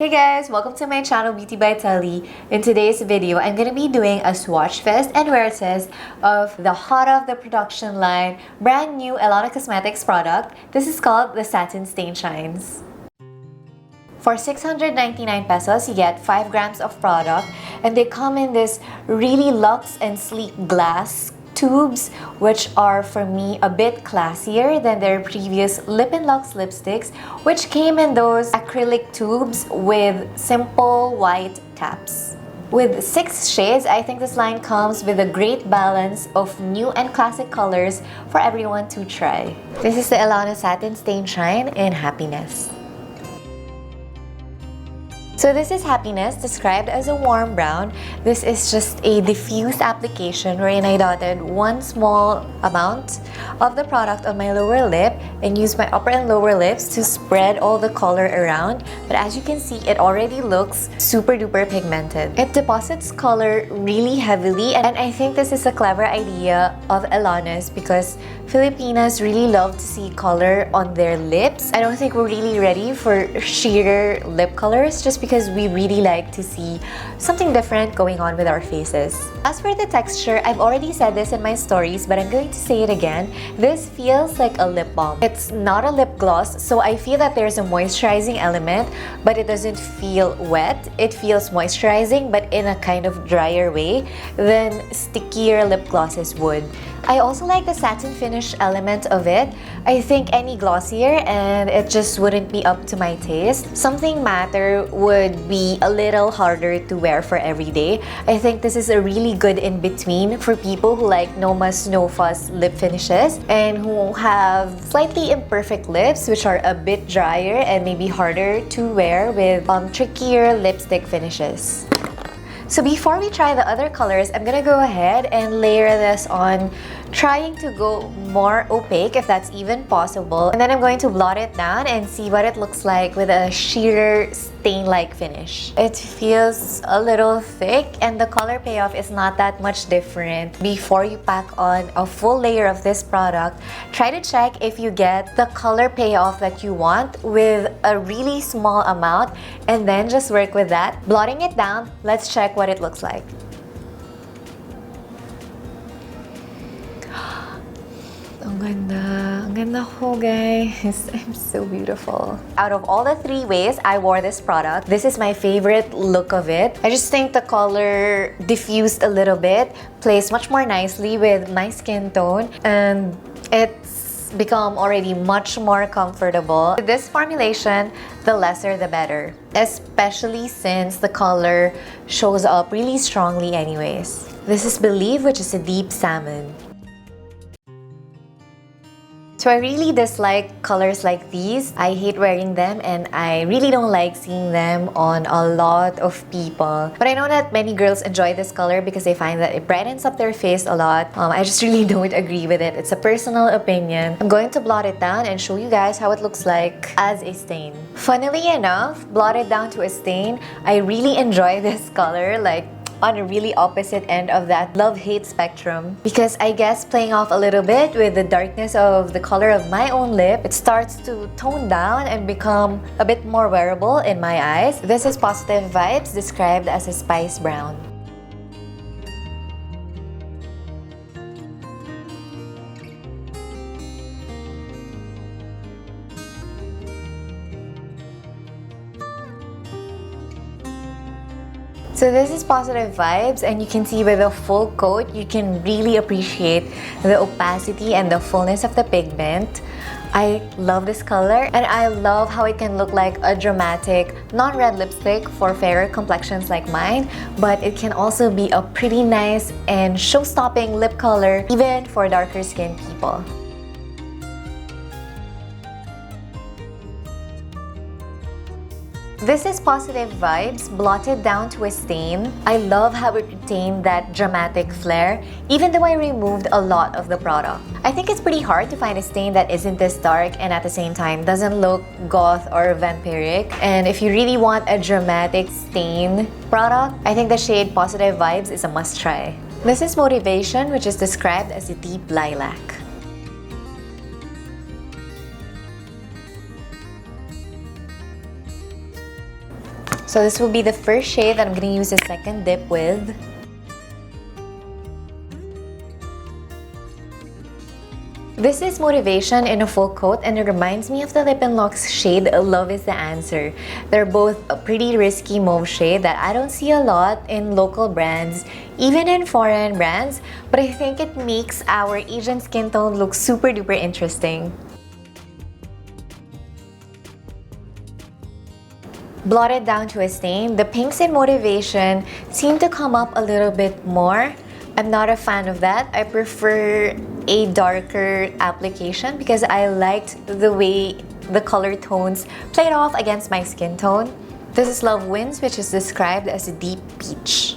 Hey guys, welcome to my channel Beauty by Tellie. In today's video, I'm going to be doing a swatch fest and wear test of the hot off the production line, brand new ELLANA Cosmetics product. This is called the Satin Stain Shines. For 699 pesos, you get 5 grams of product and they come in this really luxe and sleek glass tubes, which are for me a bit classier than their previous Lip & Luxe lipsticks, which came in those acrylic tubes with simple white caps. With 6 shades, I think this line comes with a great balance of new and classic colors for everyone to try. This is the ELLANA Satin Stain Shine in Happiness. So this is Happiness, described as a warm brown. This is just a diffused application wherein I dotted one small amount of the product on my lower lip and used my upper and lower lips to spread all the color around. But as you can see, it already looks super duper pigmented. It deposits color really heavily, and I think this is a clever idea of ELLANA's because Filipinas really love to see color on their lips. I don't think we're really ready for sheer lip colors just because we really like to see something different going on with our faces. As for the texture, I've already said this in my stories, but I'm going to say it again. This feels like a lip balm. It's not a lip gloss, so I feel that there's a moisturizing element, but it doesn't feel wet. It feels moisturizing, but in a kind of drier way than stickier lip glosses would. I also like the satin finish element of it. I think any glossier and it just wouldn't be up to my taste. Something matter would be a little harder to wear for every day. I think this is a really good in-between for people who like no muss, no fuss lip finishes and who have slightly imperfect lips which are a bit drier and maybe harder to wear with trickier lipstick finishes. So before we try the other colors, I'm gonna go ahead and layer this on, trying to go more opaque if that's even possible. And then I'm going to blot it down and see what it looks like with a sheer stain-like finish. It feels a little thick and the color payoff is not that much different. Before you pack on a full layer of this product, try to check if you get the color payoff that you want with a really small amount and then just work with that. Blotting it down, let's check what it looks like. Ang ganda ko, guys. I'm so beautiful. Out of all the 3 ways I wore this product, this is my favorite look of it. I just think the color diffused a little bit, plays much more nicely with my skin tone, and it's become already much more comfortable. With this formulation, the lesser the better, especially since the color shows up really strongly anyways. This is Believe, which is a deep salmon. So I really dislike colors like these. I hate wearing them and I really don't like seeing them on a lot of people. But I know that many girls enjoy this color because they find that it brightens up their face a lot. I just really don't agree with it. It's a personal opinion. I'm going to blot it down and show you guys how it looks like as a stain. Funnily enough, blotted down to a stain, I really enjoy this color, like on a really opposite end of that love-hate spectrum, because I guess playing off a little bit with the darkness of the color of my own lip, it starts to tone down and become a bit more wearable in my eyes. This is Positive Vibes, described as a spice brown. So this is Positive Vibes, and you can see with a full coat, you can really appreciate the opacity and the fullness of the pigment. I love this color, and I love how it can look like a dramatic, non-red lipstick for fairer complexions like mine, but it can also be a pretty nice and show-stopping lip color even for darker skinned people. This is Positive Vibes, blotted down to a stain. I love how it retained that dramatic flair, even though I removed a lot of the product. I think it's pretty hard to find a stain that isn't this dark and at the same time doesn't look goth or vampiric. And if you really want a dramatic stain product, I think the shade Positive Vibes is a must-try. This is Motivation, which is described as a deep lilac. So this will be the first shade that I'm going to use a second dip with. This is Motivation in a full coat, and it reminds me of the Lip & Lock's shade Love is the Answer. They're both a pretty risky mauve shade that I don't see a lot in local brands, even in foreign brands, but I think it makes our Asian skin tone look super duper interesting. Blotted down to a stain, the pinks in Motivation seem to come up a little bit more. I'm not a fan of that. I prefer a darker application because I liked the way the color tones played off against my skin tone. This is Love Wins, which is described as a deep peach.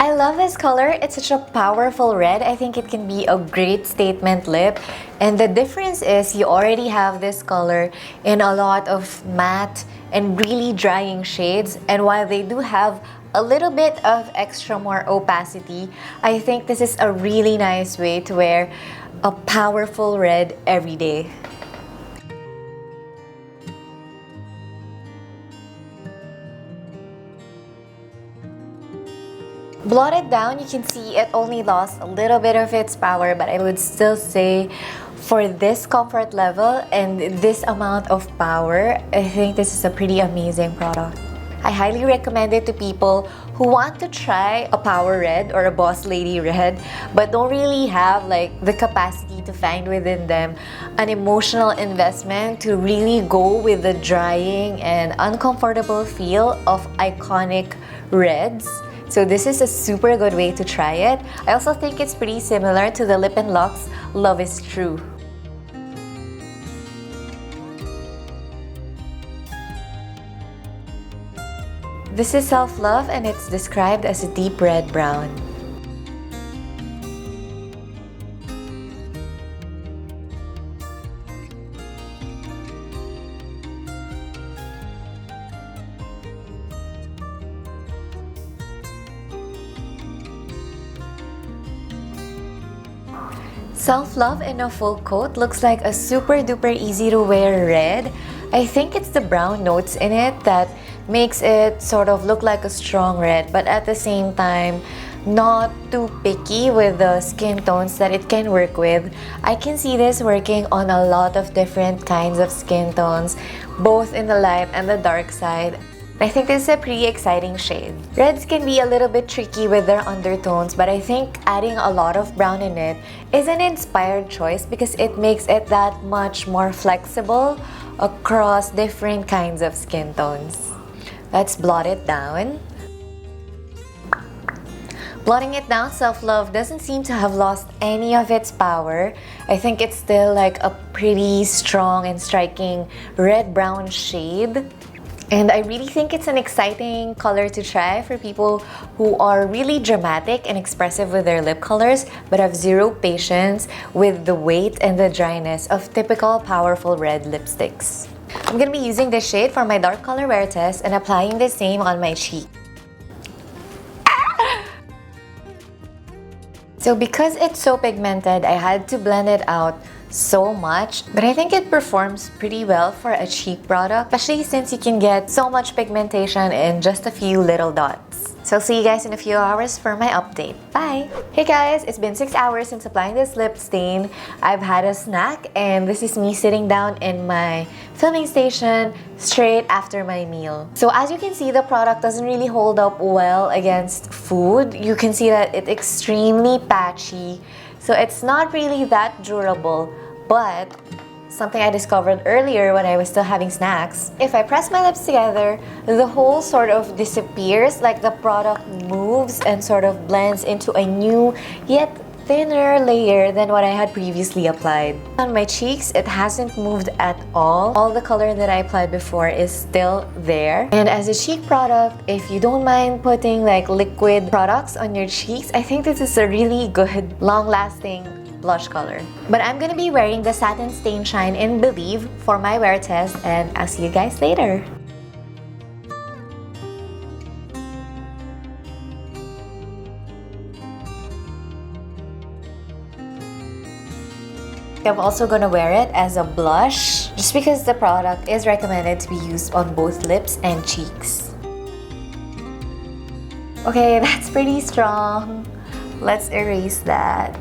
I love this color. It's such a powerful red. I think it can be a great statement lip. And the difference is you already have this color in a lot of matte and really drying shades. And while they do have a little bit of extra more opacity, I think this is a really nice way to wear a powerful red every day. Blotted down, you can see it only lost a little bit of its power, but I would still say for this comfort level and this amount of power, I think this is a pretty amazing product. I highly recommend it to people who want to try a power red or a boss lady red, but don't really have like the capacity to find within them an emotional investment to really go with the drying and uncomfortable feel of iconic reds. So this is a super good way to try it. I also think it's pretty similar to the Lip & Lock's Love is True. This is SelfLove, and it's described as a deep red brown. SelfLove in a full coat looks like a super duper easy to wear red. I think it's the brown notes in it that makes it sort of look like a strong red, but at the same time not too picky with the skin tones that it can work with. I can see this working on a lot of different kinds of skin tones, both in the light and the dark side. I think this is a pretty exciting shade. Reds can be a little bit tricky with their undertones, but I think adding a lot of brown in it is an inspired choice because it makes it that much more flexible across different kinds of skin tones. Let's blot it down. Blotting it down, SelfLove doesn't seem to have lost any of its power. I think it's still like a pretty strong and striking red-brown shade. And I really think it's an exciting color to try for people who are really dramatic and expressive with their lip colors but have zero patience with the weight and the dryness of typical powerful red lipsticks. I'm going to be using this shade for my dark color wear test and applying the same on my cheek. So because it's so pigmented, I had to blend it out so much, but I think it performs pretty well for a cheek product, especially since you can get so much pigmentation in just a few little dots. So I'll see you guys in a few hours for my update. Bye! Hey guys, it's been 6 hours since applying this lip stain. I've had a snack, and this is me sitting down in my filming station straight after my meal. So as you can see, the product doesn't really hold up well against food. You can see that it's extremely patchy. So it's not really that durable, but something I discovered earlier when I was still having snacks. If I press my lips together, the whole sort of disappears, like the product moves and sort of blends into a new yet thinner layer than what I had previously applied. On my cheeks, it hasn't moved at all. All the color that I applied before is still there. And as a cheek product, if you don't mind putting like liquid products on your cheeks, I think this is a really good, long-lasting blush color. But I'm gonna be wearing the Satin Stain Shine in Believe for my wear test, and I'll see you guys later. I'm also gonna wear it as a blush just because the product is recommended to be used on both lips and cheeks. Okay, that's pretty strong. Let's erase that.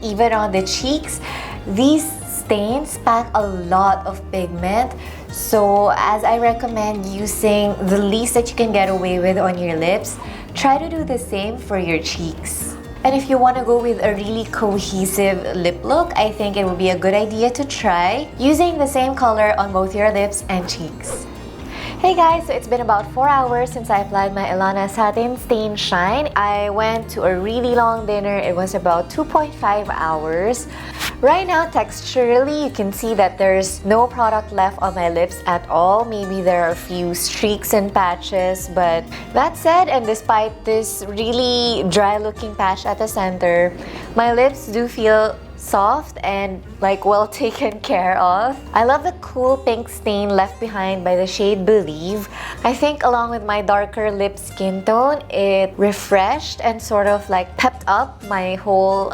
Even on the cheeks, these stains pack a lot of pigment, so as I recommend using the least that you can get away with on your lips, try to do the same for your cheeks. And if you want to go with a really cohesive lip look, I think it would be a good idea to try using the same color on both your lips and cheeks. Hey guys, so it's been about 4 hours since I applied my ELLANA Satin Stain Shine. I went to a really long dinner. It was about 2.5 hours. Right now, texturally, you can see that there's no product left on my lips at all. Maybe there are a few streaks and patches, but that said, and despite this really dry-looking patch at the center, my lips do feel soft and like well taken care of. I love the cool pink stain left behind by the shade Believe. I think along with my darker lip skin tone, it refreshed and sort of like pepped up my whole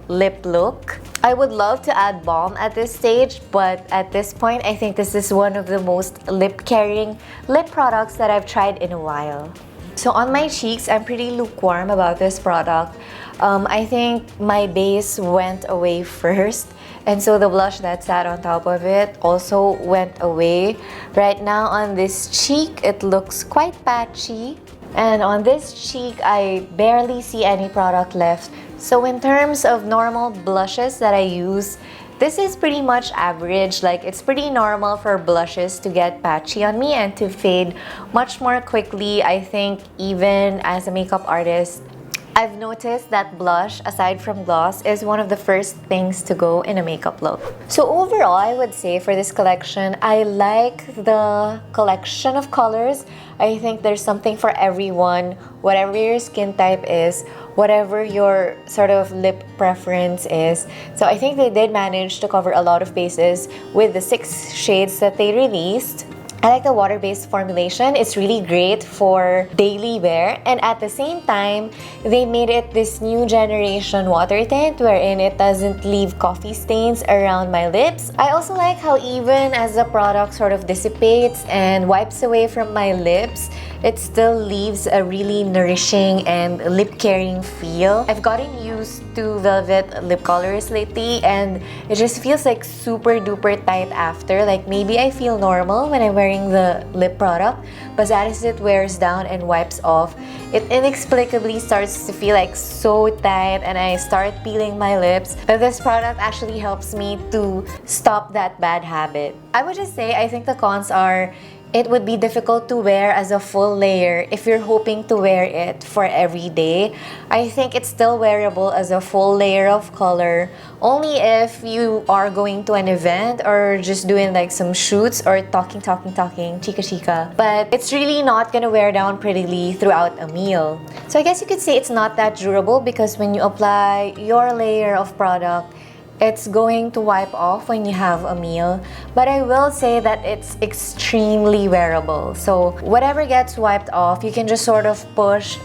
lip look. I would love to add balm at this stage, but at this point, I think this is one of the most lip-carrying lip products that I've tried in a while. So on my cheeks, I'm pretty lukewarm about this product. I think my base went away first, and so the blush that sat on top of it also went away. Right now on this cheek, it looks quite patchy, and on this cheek, I barely see any product left. So in terms of normal blushes that I use, this is pretty much average. Like, it's pretty normal for blushes to get patchy on me and to fade much more quickly. I think even as a makeup artist, I've noticed that blush, aside from gloss, is one of the first things to go in a makeup look. So overall, I would say for this collection, I like the collection of colors. I think there's something for everyone, whatever your skin type is, whatever your sort of lip preference is. So I think they did manage to cover a lot of bases with the 6 shades that they released. I like the water-based formulation. It's really great for daily wear, and at the same time, they made it this new generation water tint wherein it doesn't leave coffee stains around my lips. I also like how even as the product sort of dissipates and wipes away from my lips, it still leaves a really nourishing and lip-caring feel. I've gotten used to velvet lip colors lately, and it just feels like super duper tight after. Like, maybe I feel normal when I'm wearing the lip product, but as it wears down and wipes off, it inexplicably starts to feel like so tight, and I start peeling my lips. But this product actually helps me to stop that bad habit. I would just say I think the cons are it would be difficult to wear as a full layer if you're hoping to wear it for every day. I think it's still wearable as a full layer of color only if you are going to an event or just doing like some shoots or talking, chika. But it's really not gonna wear down prettily throughout a meal. So I guess you could say it's not that durable because when you apply your layer of product, it's going to wipe off when you have a meal, but I will say that it's extremely wearable. So whatever gets wiped off, you can just sort of push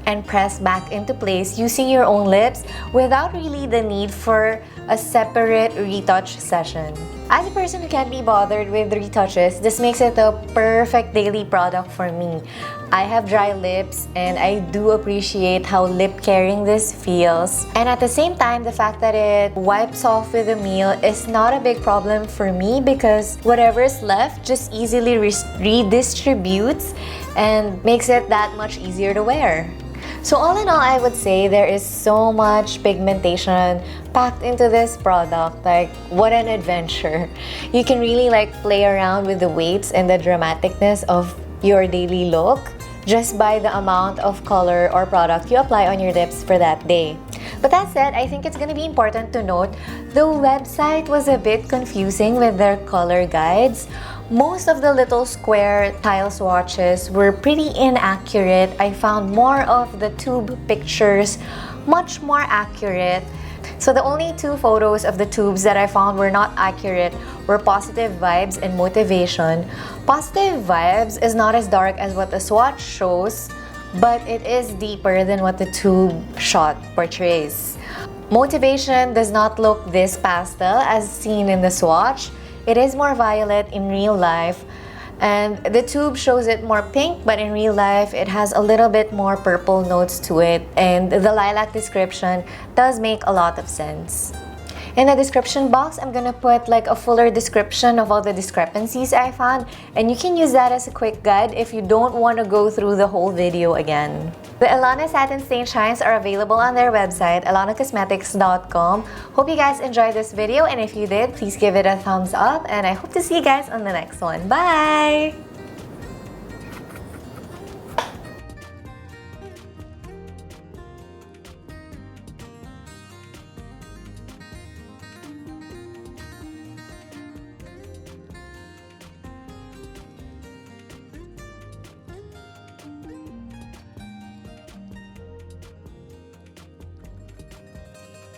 and press back into place using your own lips without really the need for a separate retouch session. As a person who can't be bothered with retouches, this makes it a perfect daily product for me. I have dry lips and I do appreciate how lip-caring this feels. And at the same time, the fact that it wipes off with a meal is not a big problem for me because whatever's left just easily redistributes and makes it that much easier to wear. So all in all, I would say there is so much pigmentation packed into this product. Like, what an adventure. You can really like play around with the weights and the dramaticness of your daily look just by the amount of color or product you apply on your lips for that day. But that said, I think it's gonna be important to note the website was a bit confusing with their color guides. Most of the little square tile swatches were pretty inaccurate. I found more of the tube pictures much more accurate. So the only 2 photos of the tubes that I found were not accurate were Positive Vibes and Motivation. Positive Vibes is not as dark as what the swatch shows, but it is deeper than what the tube shot portrays. Motivation does not look this pastel as seen in the swatch. It is more violet in real life, and the tube shows it more pink, but in real life it has a little bit more purple notes to it, and the lilac description does make a lot of sense. In the description box, I'm gonna put like a fuller description of all the discrepancies I found, and you can use that as a quick guide if you don't want to go through the whole video again. The ELLANA Satin Stain Shines are available on their website, ellanacosmetics.com. Hope you guys enjoyed this video, and if you did, please give it a thumbs up, and I hope to see you guys on the next one. Bye!